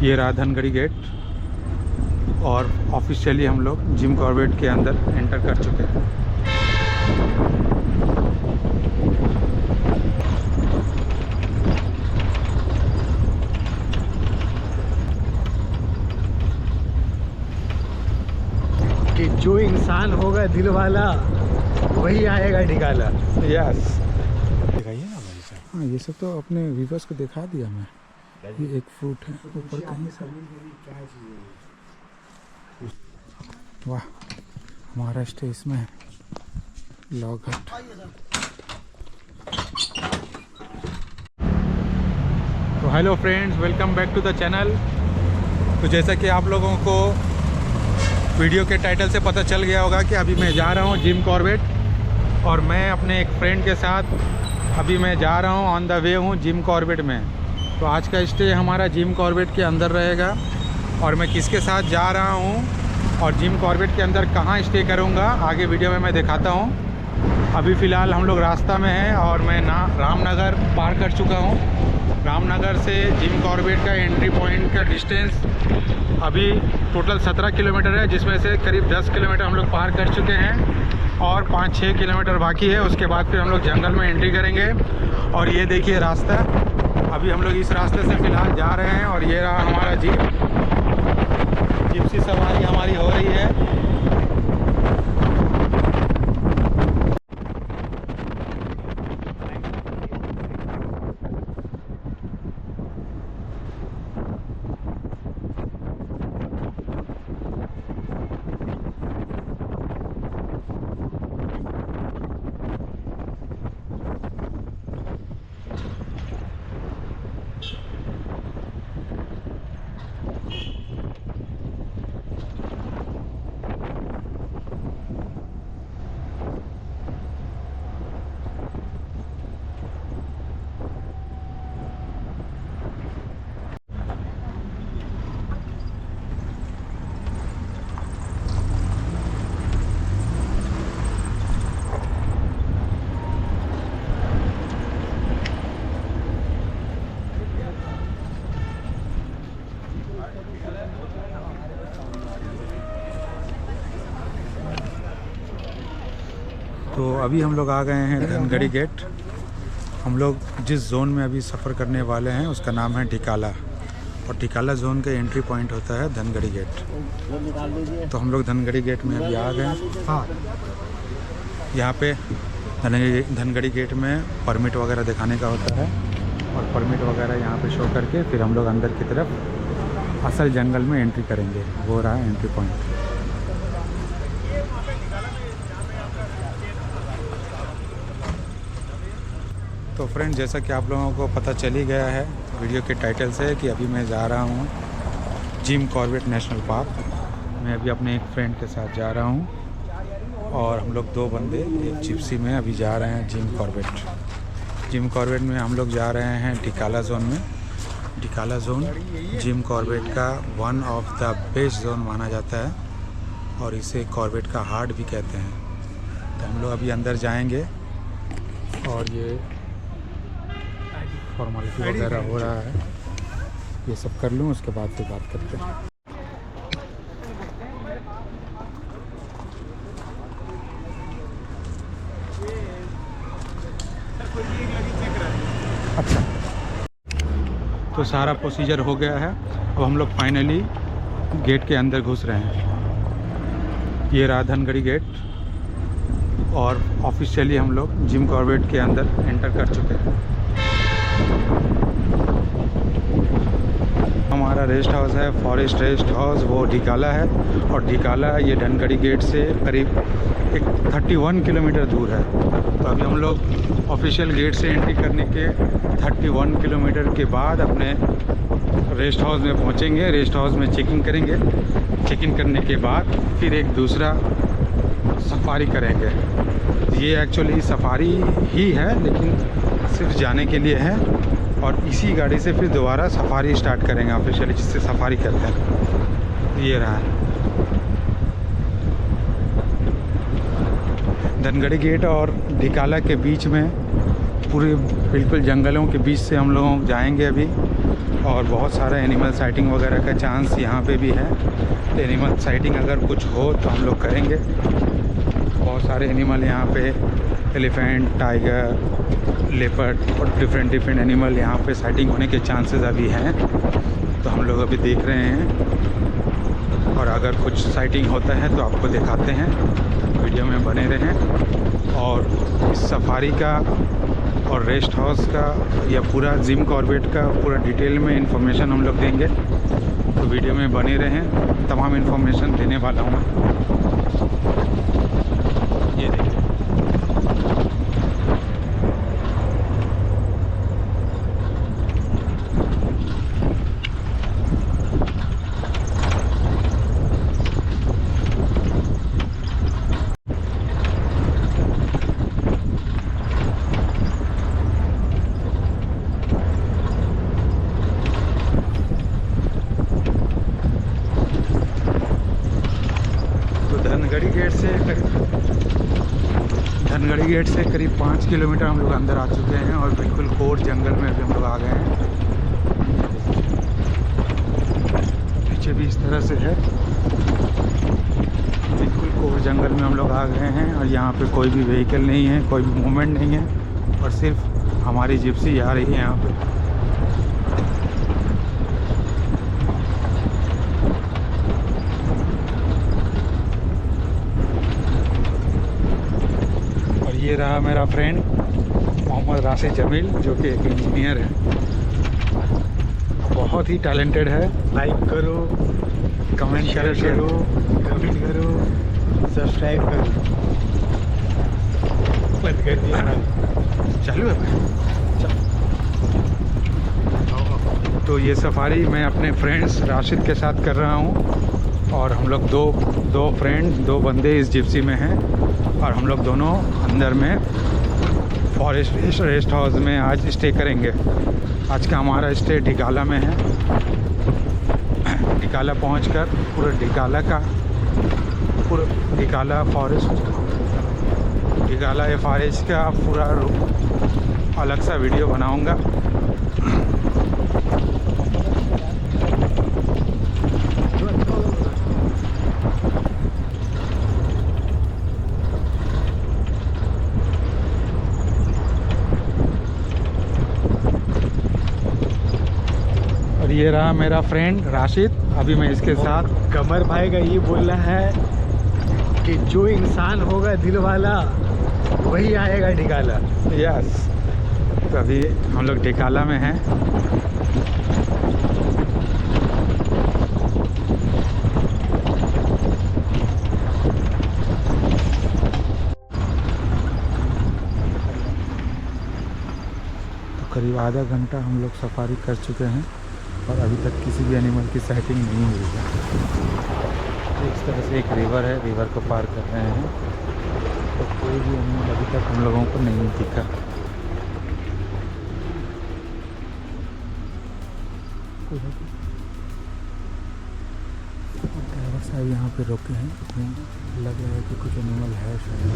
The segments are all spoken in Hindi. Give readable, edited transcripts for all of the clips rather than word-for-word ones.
ये रहा धनगढ़ी गेट और ऑफिशियली हम लोग जिम कॉर्बेट के अंदर एंटर कर चुके हैं। कि जो इंसान होगा दिल वाला वही आएगा ढिकाला। यस, दिखाइए ना भाई साहब। हाँ, ये सब तो अपने व्यूवर्स को दिखा दिया मैं। ये एक फ्रूट है ऊपर कहीं से। वाह, महाराष्ट्र इसमें है लॉघट। तो hello friends, welcome back to the channel. तो जैसा कि आप लोगों को वीडियो के टाइटल से पता चल गया होगा कि अभी मैं जा रहा हूँ जिम कॉर्बेट और मैं अपने एक फ्रेंड के साथ अभी मैं जा रहा हूँ, ऑन द वे हूँ जिम कॉर्बेट में। तो आज का स्टे हमारा जिम कॉर्बेट के अंदर रहेगा और मैं किसके साथ जा रहा हूँ और जिम कॉर्बेट के अंदर कहाँ स्टे करूँगा आगे वीडियो में मैं दिखाता हूँ। अभी फ़िलहाल हम लोग रास्ता में हैं और मैं रामनगर पार कर चुका हूँ। रामनगर से जिम कॉर्बेट का एंट्री पॉइंट का डिस्टेंस अभी टोटल 17 किलोमीटर है, जिसमें से करीब 10 किलोमीटर हम लोग पार कर चुके हैं और 5-6 किलोमीटर बाकी है। उसके बाद फिर हम लोग जंगल में एंट्री करेंगे। और ये देखिए रास्ता, अभी हम लोग इस रास्ते से फ़िलहाल जा रहे हैं और ये रहा हमारा जिप्सी सवारी हमारी हो रही है। तो अभी हम लोग आ गए हैं धनगढ़ी गेट। हम लोग जिस जोन में अभी सफ़र करने वाले हैं उसका नाम है ढिकाला और ढिकाला जोन का एंट्री पॉइंट होता है धनगढ़ी गेट। तो हम लोग धनगढ़ी गेट में अभी आ गए हैं। हाँ, यहाँ पे धनगढ़ी गेट में परमिट वगैरह दिखाने का होता है और परमिट वगैरह यहाँ पे शो करके फिर हम लोग अंदर की तरफ असल जंगल में एंट्री करेंगे। वो रहा एंट्री पॉइंट। तो फ्रेंड, जैसा कि आप लोगों को पता चल ही गया है वीडियो के टाइटल से कि अभी मैं जा रहा हूँ जिम कॉर्बेट नेशनल पार्क। मैं अभी अपने एक फ्रेंड के साथ जा रहा हूँ और हम लोग 2 बंदे एक जिप्सी में अभी जा रहे हैं जिम कॉर्बेट। जिम कॉर्बेट में हम लोग जा रहे हैं ढिकाला जोन में। ढिकाला जोन जिम कॉर्बेट का one of the west zone माना जाता है और इसे कॉर्बेट का हार्ट भी कहते हैं। तो हम लोग अभी अंदर जाएंगे और ये फॉर्मेलिटी वगैरह हो रहा है, ये सब कर लूँ उसके बाद फिर बात करते हैं। अच्छा, तो सारा प्रोसीजर हो गया है। अब हम लोग फाइनली गेट के अंदर घुस रहे हैं। ये रहा धनगढ़ी गेट और ऑफिशियली हम लोग जिम कॉर्बेट के अंदर एंटर कर चुके हैं। हमारा रेस्ट हाउस है फॉरेस्ट रेस्ट हाउस, वो ढिकाला है और ढिकाला ये धनगढ़ी गेट से करीब 31 किलोमीटर दूर है। तो अभी हम लोग ऑफिशियल गेट से एंट्री करने के 31 किलोमीटर के बाद अपने रेस्ट हाउस में पहुंचेंगे। रेस्ट हाउस में चेकिंग करेंगे। चेकिंग करने के बाद फिर एक दूसरा सफारी करेंगे। ये एक्चुअली सफारी ही है लेकिन सिर्फ जाने के लिए है और इसी गाड़ी से फिर दोबारा सफारी स्टार्ट करेंगे ऑफिशियली, जिससे सफारी करते हैं। ये रहा धनगढ़ी गेट और ढिकाला के बीच में पूरे बिल्कुल जंगलों के बीच से हम लोग जाएंगे अभी और बहुत सारा एनिमल साइटिंग वगैरह का चांस यहाँ पे भी है। एनिमल साइटिंग अगर कुछ हो तो हम लोग करेंगे। बहुत सारे एनिमल यहाँ पे, एलिफेंट, टाइगर, लेपर्ड और डिफरेंट एनिमल यहाँ पे साइटिंग होने के चांसेस अभी हैं। तो हम लोग अभी देख रहे हैं और अगर कुछ साइटिंग होता है तो आपको दिखाते हैं। वीडियो में बने रहें। और इस सफारी का और रेस्ट हाउस का या पूरा जिम कॉर्बेट का पूरा डिटेल में इंफॉर्मेशन हम लोग देंगे। तो वीडियो में बने रहें, तमाम इंफॉर्मेशन देने वाला हूँ। ये देखिए, धनगढ़ी गेट से करीब 5 किलोमीटर हम लोग अंदर आ चुके हैं और बिल्कुल कोर जंगल में अभी हम लोग आ गए हैं। पीछे भी इस तरह से है, बिल्कुल कोर जंगल में हम लोग आ गए हैं और यहाँ पे कोई भी व्हीकल नहीं है, कोई भी मूवमेंट नहीं है और सिर्फ हमारी जिप्सी आ रही है यहाँ पे। ये रहा मेरा फ्रेंड मोहम्मद राशिद जमील, जो कि एक इंजीनियर है, बहुत ही टैलेंटेड है। लाइक करो, कमेंट करो, कमेंट करो, सब्सक्राइब करो। बंद कर दिया, चालू है भाई। तो ये सफारी मैं अपने फ्रेंड्स राशिद के साथ कर रहा हूँ और हम लोग दो बंदे इस जिप्सी में हैं और हम लोग दोनों अंदर में फॉरेस्ट रेस्ट हाउस में आज स्टे करेंगे। आज का हमारा स्टे ढिकाला में है। ढिकाला पहुंचकर पूरा ढिकाला फॉरेस्ट का पूरा अलग सा वीडियो बनाऊंगा। ये रहा मेरा फ्रेंड राशिद, अभी मैं इसके साथ। कमर भाई का ये बोलना है कि जो इंसान होगा दिल वाला वही आएगा ढिकाला। यस, तो अभी हम लोग ढिकाला में हैं। तो करीब आधा घंटा हम लोग सफारी कर चुके हैं और अभी तक किसी भी एनिमल की साइटिंग नहीं हुई है। इस तरह से एक रिवर है, रिवर को पार कर रहे हैं तो कोई भी एनिमल अभी तक हम लोगों को नहीं दिखा। ड्राइवर साहब यहाँ पे रोके हैं, लग रहा है कि कुछ एनिमल है शायद।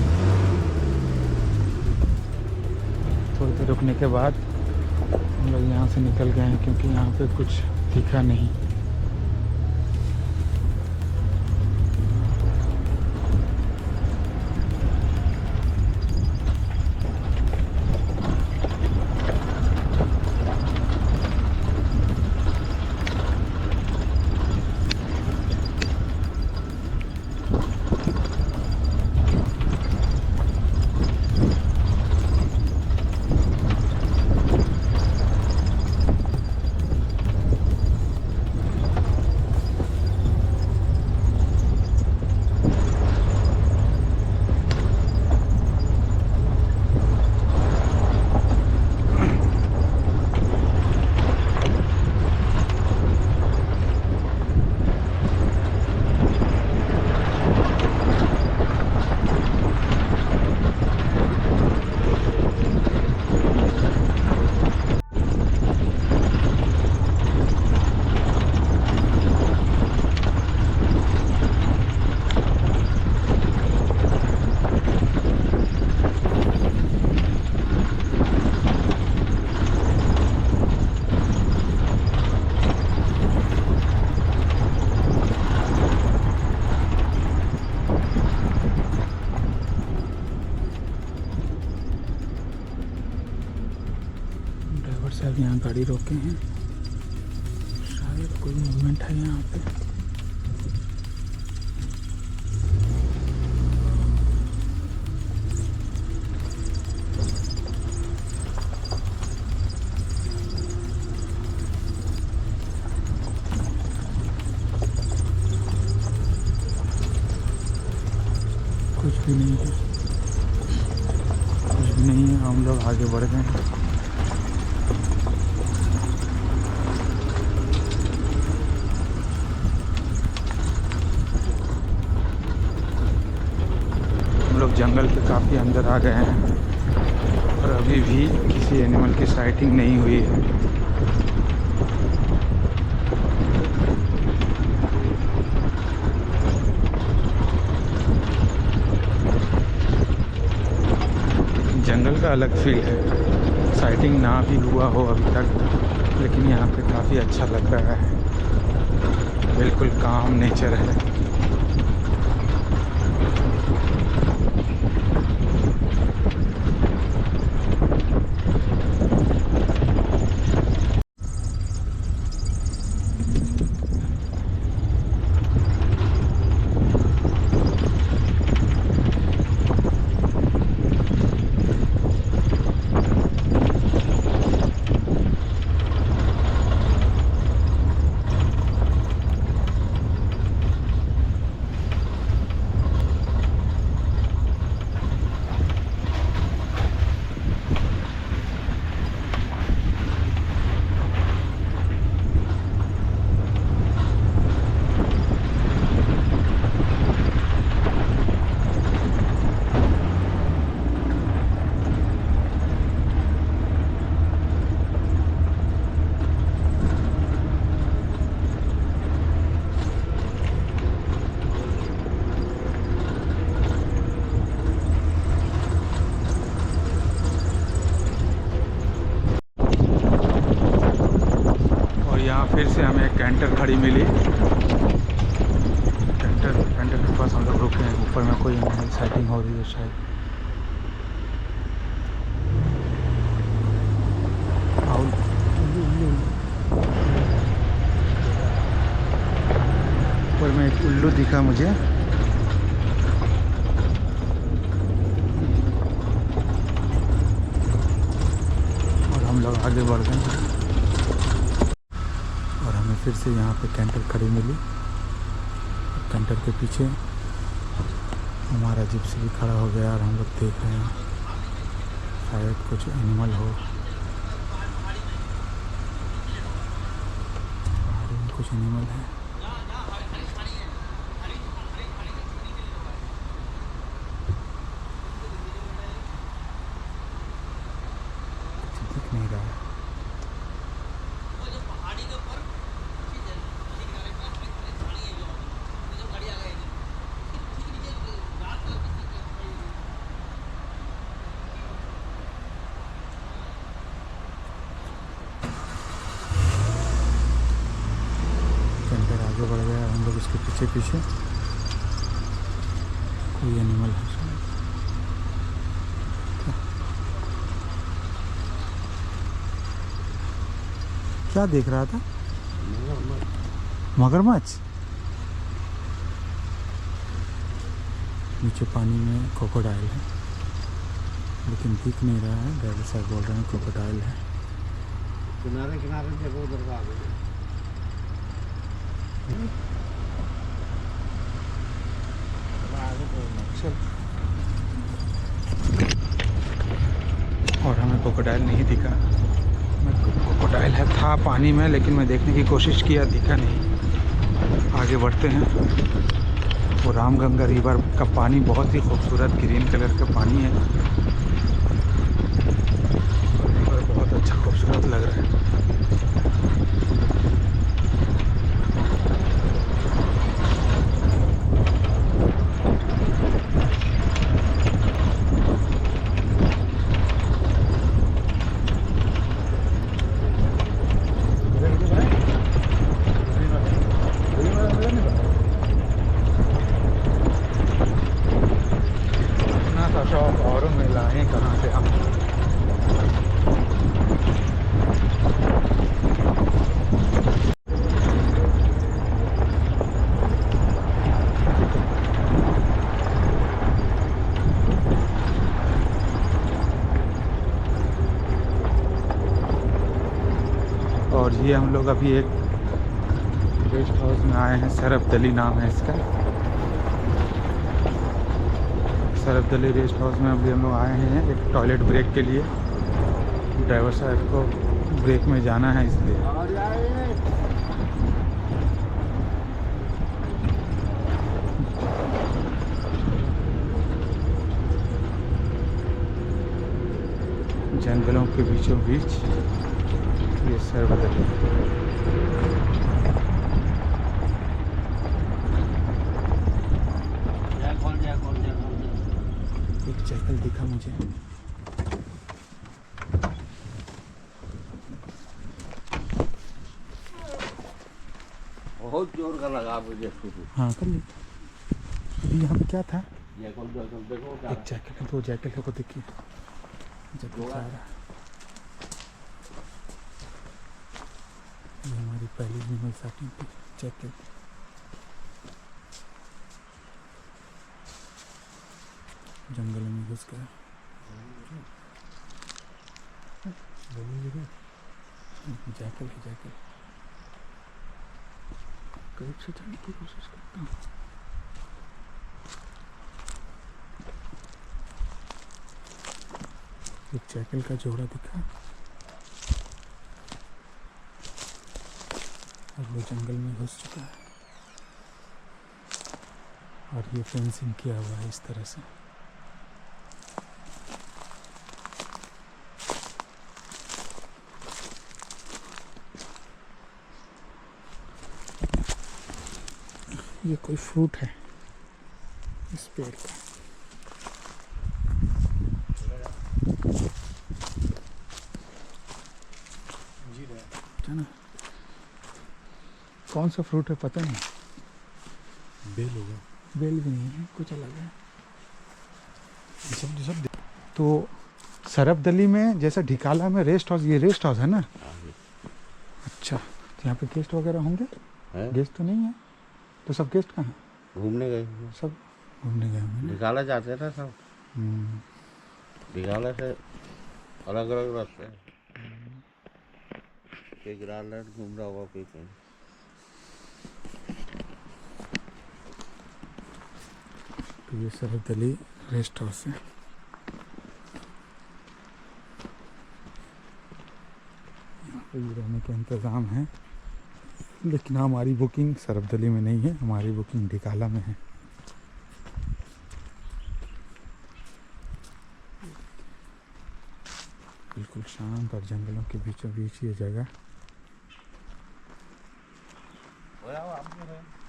थोड़ी देर रुकने के बाद हम लोग यहाँ से निकल गए हैं क्योंकि यहाँ पे कुछ दिखा नहीं। रुके हैं, शायद कोई मूवमेंट है यहाँ पे। कुछ भी नहीं है, कुछ भी नहीं है। हम लोग आगे बढ़ गए हैं। हम लोग जंगल के काफ़ी अंदर आ गए हैं और अभी भी किसी एनिमल की साइटिंग नहीं हुई है। जंगल का अलग फील है, साइटिंग ना भी हुआ हो अभी तक, लेकिन यहाँ पे काफ़ी अच्छा लग रहा है। बिल्कुल काम नेचर है। फिर से हमें एक कैंटर खड़ी मिली। कैंटर के पास हम लोग रुके हैं। ऊपर में कोई सेटिंग हो रही है शायद। ऊपर में एक उल्लू दिखा मुझे। और हम लोग आगे बढ़ गए और हमें फिर से यहाँ पे कैंटर खड़ी मिली। कैंटर के पीछे हमारा जिप्सी भी खड़ा हो गया और हम लोग देख रहे हैं शायद कुछ एनिमल हो। पहाड़ी में कुछ एनिमल है। कुछ दिख नहीं रहा है। कैंटर आगे बढ़ गया, हम लोग इसके पीछे पीछे। कोई एनिमल है शायद। क्या देख रहा था? मगरमच्छ। नीचे पानी में क्रोकोडाइल है, लेकिन दिख नहीं रहा है। ड्राइवर साहब बोल रहे हैं क्रोकोडाइल है। किनारे किनारे देखो उधर का आगे। और हमें क्रोकोडाइल नहीं दिखा। क्रोकोडाइल है था पानी में, लेकिन मैं देखने की कोशिश किया, दिखा नहीं। आगे बढ़ते हैं। वो रामगंगा रिवर का पानी बहुत ही खूबसूरत ग्रीन कलर का पानी है और बहुत अच्छा खूबसूरत लग रहा है। शौक और मिला है कहाँ से हम। ये हम लोग अभी एक गेस्ट हाउस में आए हैं, सरफदली नाम है इसका। सरफदली गेस्ट हाउस में अभी हम लोग आए हैं एक टॉयलेट ब्रेक के लिए। ड्राइवर साहब को ब्रेक में जाना है इसलिए। जंगलों के बीचों बीच ये सरफदली। एक जंगल दिखा मुझे। बहुत जोर का लगा मुझे शुरू। हाँ कर ली। अभी यहाँ पे क्या था? देखो एक जैकेट है, दो जैकेट है, को देखिए जैकेट आ रहा। ये हमारी पहली एनिमल सेटिंग की जैकेट। जंगल में घुस गया। जैकेट है, जैकेट करीब से जाने की कोशिश करता हूँ। एक जैकेट का जोड़ा दिखा और वो जंगल में घुस चुका है। और ये फेंसिंग किया हुआ है इस तरह से। ये कोई फ्रूट है इस पेड़ का। है ना? कौन सा फ्रूट है पता नहीं। बेल होगा। बेल भी नहीं है, कुछ अलग है। सब तो सरफदली में जैसा ढिकाला में रेस्ट हाउस, ये रेस्ट हाउस है ना? अच्छा, तो यहाँ पे गेस्ट वगैरह होंगे? गेस्ट तो नहीं है, तो सब गेस्ट कहाँ हैं? घूमने गए, सब घूमने गए होंगे। निकाला जाते थे सब। निकाला से अलग अलग रास्ते हैं। कोई ग्रालैंड घूम रहा होगा, कोई कहीं। तो ये सरफदली रेस्ट हाउस है। यहाँ पे भी रहने के इंतज़ाम है, लेकिन हमारी बुकिंग सरफदली में नहीं है, हमारी बुकिंग ढिकाला में है। बिल्कुल शांत और जंगलों के बीचों बीच ये जगह।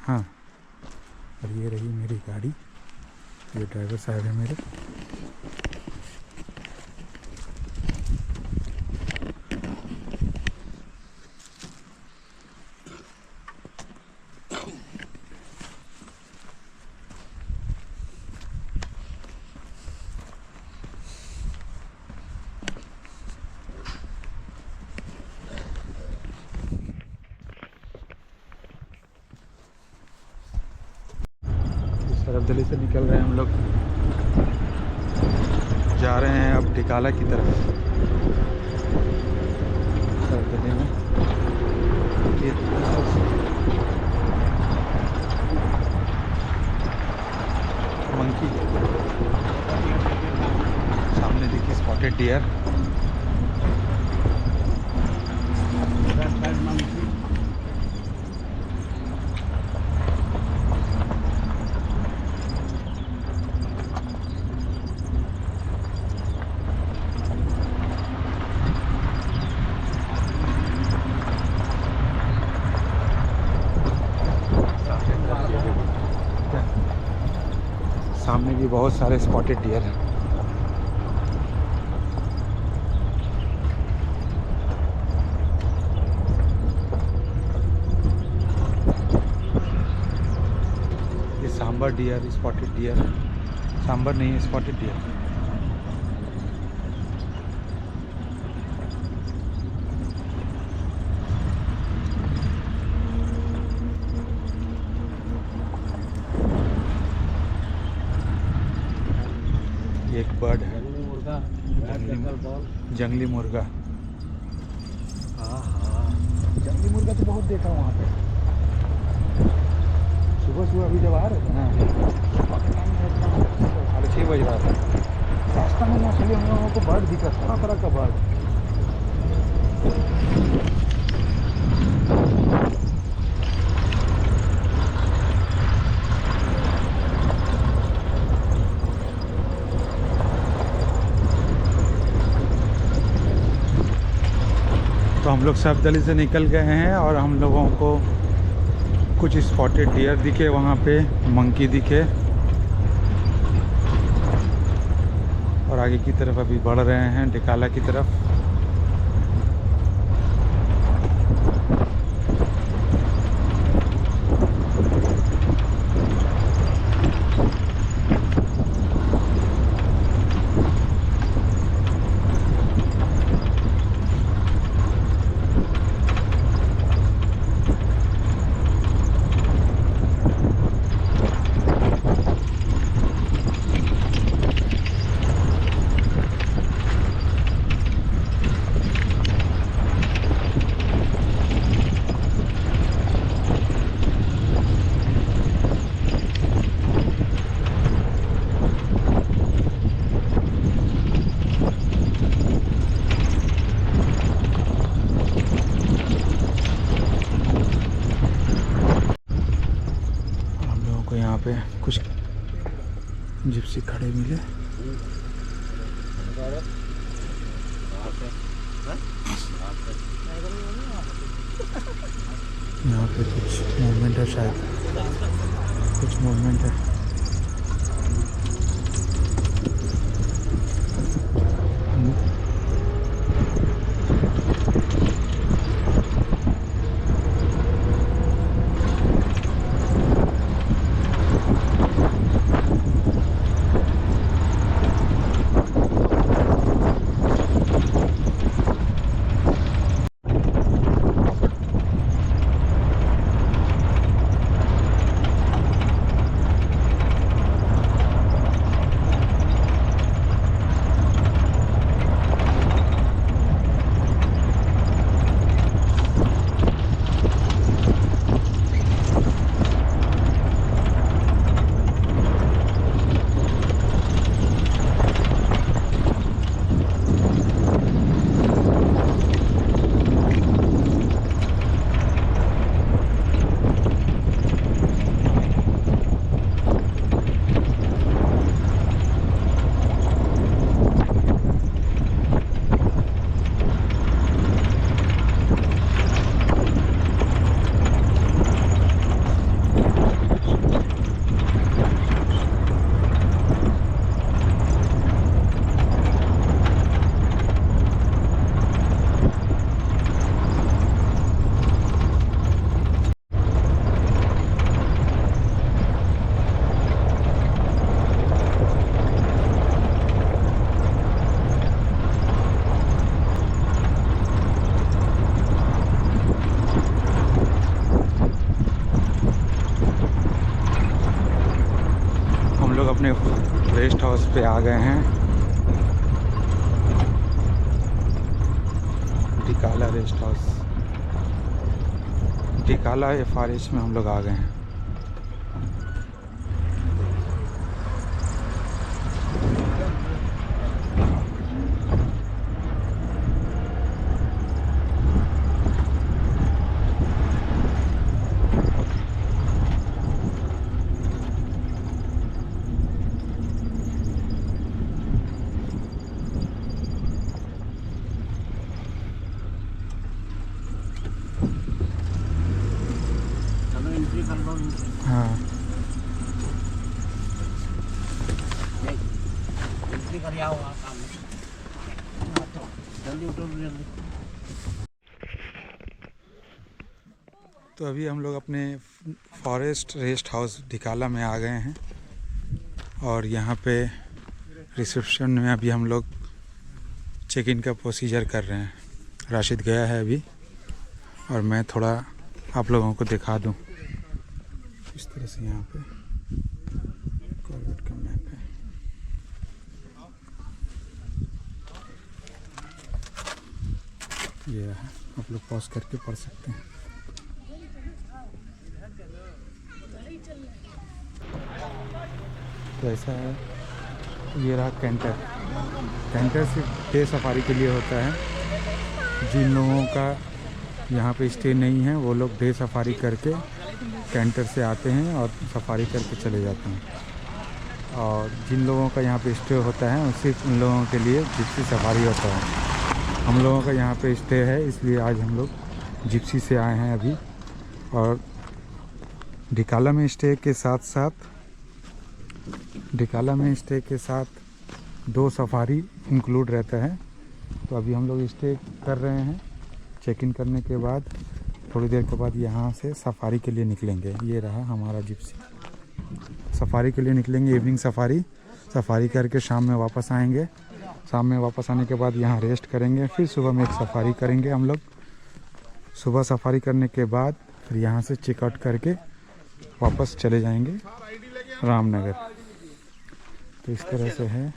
हाँ, और ये रही मेरी गाड़ी। ये ड्राइवर साहब है मेरे। सरफदली से निकल रहे हैं हम लोग, जा रहे हैं अब ढिकाला की तरफ। सरफदली में ये मंकी, सामने देखिए स्पॉटेड डियर। सामने भी बहुत सारे स्पॉटेड डियर हैं। ये sambar deer, spotted deer, sambar नहीं है, स्पॉटेड डियर। एक बर्ड है, जंगली मुर्गा, जंगली मुर्गा। हाँ हाँ, मुर्गा तो बहुत देखा वहाँ पे। सुबह सुबह अभी जब आ रहे थे ना, 6:30 बज रहा था, रास्ता में ना चले हम लोगों को बर्ड दिखा, तरह तरह का बर्ड। तो हम लोग सफदली से निकल गए हैं और हम लोगों को कुछ स्पॉटेड डियर दिखे वहाँ पे, मंकी दिखे, और आगे की तरफ अभी बढ़ रहे हैं डिकाला की तरफ। यहाँ पे कुछ जिप्सी खड़े मिले। यहाँ पे कुछ मूवमेंट है, शायद कुछ मूवमेंट है। अपने रेस्ट हाउस पे आ गए हैं, डिकाला रेस्ट हाउस, डिकाला FRH में हम लोग आ गए हैं। हाँ, तो अभी हम लोग अपने फॉरेस्ट रेस्ट हाउस डिकाला में आ गए हैं और यहाँ पे रिसेप्शन में अभी हम लोग चेक इन का प्रोसीजर कर रहे हैं। राशिद गया है अभी और मैं थोड़ा आप लोगों को दिखा दूँ इस तरह से। यहाँ पे कॉर्बेट का मैप है, ये है, आप लोग पॉज करके पढ़ सकते हैं। तो ऐसा है। ये रहा कैंटर। कैंटर सिर्फ डे सफारी के लिए होता है। जिन लोगों का यहाँ पे स्टे नहीं है वो लोग डे सफारी करके कैंटर से आते हैं और सफारी करके चले जाते हैं। और जिन लोगों का यहाँ पे स्टे होता है सिर्फ उन लोगों के लिए जिप्सी सफारी होता है। हम लोगों का यहाँ पे स्टे है, इसलिए आज हम लोग जिप्सी से आए हैं अभी। और डिकाला में स्टे के साथ 2 सफारी इंक्लूड रहता है। तो अभी हम लोग स्टे कर रहे हैं। चेक इन करने के बाद थोड़ी देर के बाद यहाँ से सफारी के लिए निकलेंगे। ये रहा हमारा जिप्सी। सफारी के लिए निकलेंगे, इवनिंग सफारी करके शाम में वापस आएंगे। शाम में वापस आने के बाद यहाँ रेस्ट करेंगे, फिर सुबह में एक सफारी करेंगे हम लोग। सुबह सफारी करने के बाद फिर यहाँ से चेकआउट करके वापस चले जाएंगे रामनगर। तो इस तरह से है।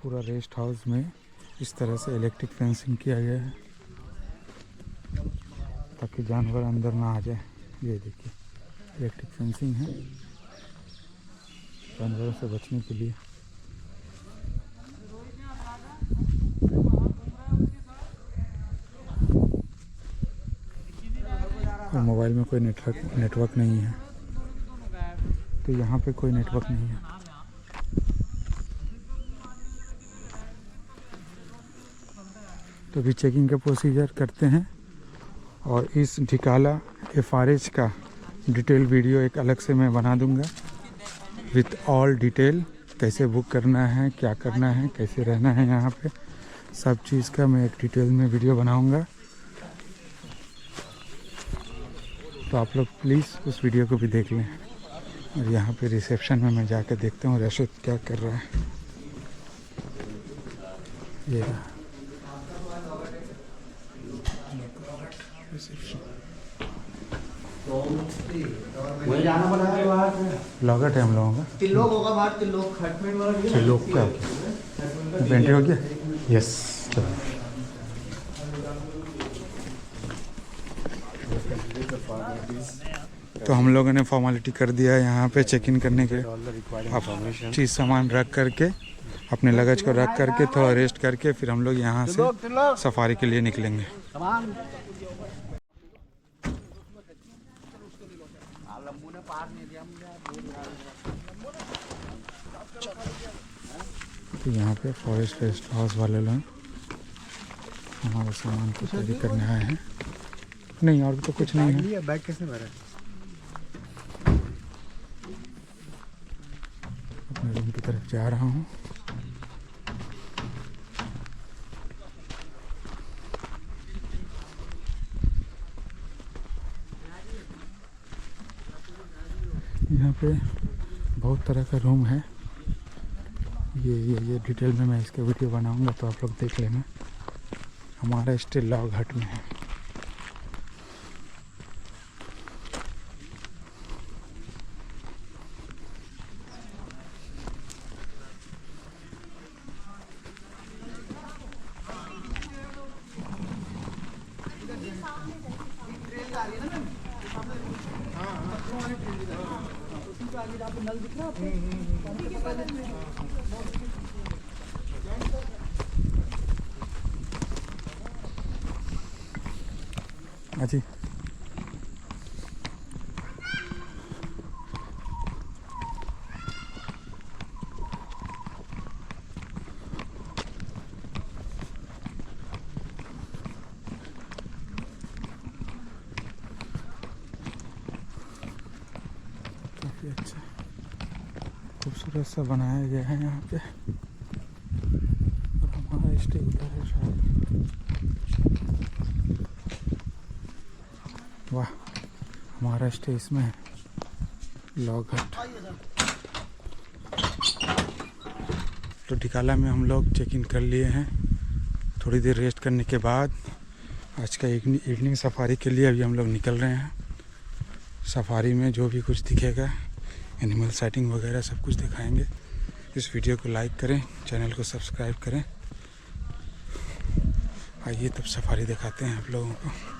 पूरा रेस्ट हाउस में इस तरह से इलेक्ट्रिक फेंसिंग किया गया है ताकि जानवर अंदर ना आ जाए। ये देखिए इलेक्ट्रिक फेंसिंग है जानवरों से बचने के लिए। और मोबाइल में कोई नेटवर्क नहीं है, तो यहाँ पे कोई नेटवर्क नहीं है। तो अभी चेकिंग का प्रोसीजर करते हैं और इस ढिकाला FRH का डिटेल वीडियो एक अलग से मैं बना दूंगा विथ ऑल डिटेल। कैसे बुक करना है, क्या करना है, कैसे रहना है यहाँ पे, सब चीज़ का मैं एक डिटेल में वीडियो बनाऊंगा। तो आप लोग प्लीज़ उस वीडियो को भी देख लें। और यहाँ पे रिसेप्शन में मैं जाकर देखता हूँ रशीद क्या कर रहा है। ये लॉगट है हम लोगों का। तिलोक होगा बाहर, तिलोक खटमेट वाला भी है। लोग क्या पेंटी हो गया? यस चलो। तो हम लोगों ने फॉर्मेलिटी कर दिया है यहाँ पे चेक इन करने के। अब चीज़ सामान रख करके अपने लगेज को रख करके थोड़ा रेस्ट करके फिर हम लोग यहाँ से सफारी के लिए निकलेंगे। तो यहाँ पे फॉरेस्ट रेस्ट हाउस वाले लोग हमारे सामान को रेडी करने आए हैं। नहीं और तो कुछ नहीं है। बैग कैसे भरा? अपने रूम की तरफ जा रहा हूँ। यहाँ पे बहुत तरह का रूम है। ये डिटेल में मैं इसका वीडियो बनाऊंगा तो आप लोग देख लेना। हमारा स्टे लॉग हट में है। जी काफ़ी अच्छा खूबसूरत सा बनाया गया है यहाँ पे। और हमारा स्टे उधर है शायद। वाह हमारा स्टे इसमें है लॉग हट। तो ढिकाला में हम लोग चेक इन कर लिए हैं। थोड़ी देर रेस्ट करने के बाद आज का इवनिंग सफारी के लिए अभी हम लोग निकल रहे हैं। सफारी में जो भी कुछ दिखेगा एनिमल साइटिंग वगैरह सब कुछ दिखाएंगे। इस वीडियो को लाइक करें, चैनल को सब्सक्राइब करें। आइए तब सफारी दिखाते हैं आप लोगों को।